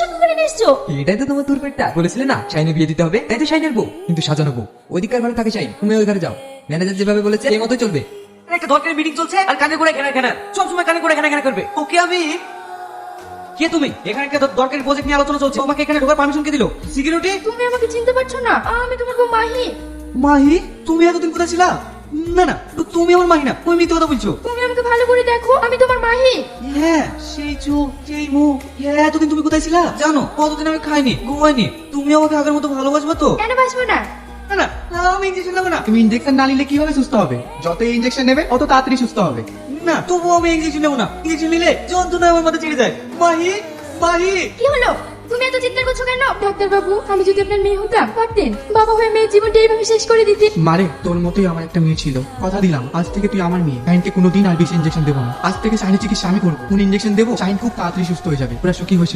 সঙ্গে করে নিয়ে এসছো? এটাই তো তোমার দূর পেটটা বলেছিলে না শাইনে বিয়ে দিতে হবে, তাই তো শাইনের বউ, কিন্তু সাজানো বউ। ওদিককার ঘরে থাকে শাইন, তুমি ওই ঘরে যাও। ম্যানেজার যেভাবে বলেছে এই মতো চলবে। একটা দরকারি মিটিং চলছে আর কানে করে এখানে সবসময় কানে করে এখানে করবে। ওকে আমি কে তুমি? এখানে একটা দরকারি প্রজেক্ট নিয়ে আলোচনা চলছে, তোমাকে এখানে ঢোকার পারমিশন কে দিল? সিকিউরিটি? তুমি আমাকে চিনতে পারছো না? আমি তোমার বউ মাহি। মাহি? তুমি এতদিন কোথায় ছিলা? না না, তুমি আমার মাহি না, তুমি মিথ্যে কথা বলছো। তুমি আমাকে ভালো করে দেখো, আমি তোমার মাহি। হ্যাঁ, সেই চোখ, সেই মুখ, হ্যাঁ এতদিন তুমি কোথায় ছিলা? জানো কতদিন আমি খাইনি, ঘুমাইনি। তুমি আমাকে আগের মতো ভালোবাসবে তো? কেন বাসবো না? না না, আমি ইঞ্জেকশন নেবো না। তুমি ইনজেকশন না নিলে কিভাবে সুস্থ হবে? যত ইনজেকশন নেবে অত তাড়াতাড়ি সুস্থ হবে। না, তবুও আমি ইঞ্জেকশন নেবো না। ইঞ্জেকশন নিলে যন্ত্রণা আমার মাথা ছেড়ে যায়। মাহি, মাহি। কি হলো? তুমি এত চিৎকার করছো কেন? ডাক্তার বাবু, আমি যদি আপনার মেয়ে হতাম পারতেন বাবা হয়ে মেয়ের জীবনটা এইভাবে শেষ করে দিতে। মারে, তোর মতোই আমার একটা মেয়ে ছিল, কথা দিলাম আজ থেকে তুই আমার মেয়ে। শাহিনকে কোনোদিন আর বেশি ইনজেকশন দেবো না। আজ থেকে শাহিনের চিকিৎসা আমি করবো। কোন ইনজেকশন দেবো, শাহিন খুব তাড়াতাড়ি সুস্থ হয়ে যাবে। পুরো সুখী হয়েছে রে।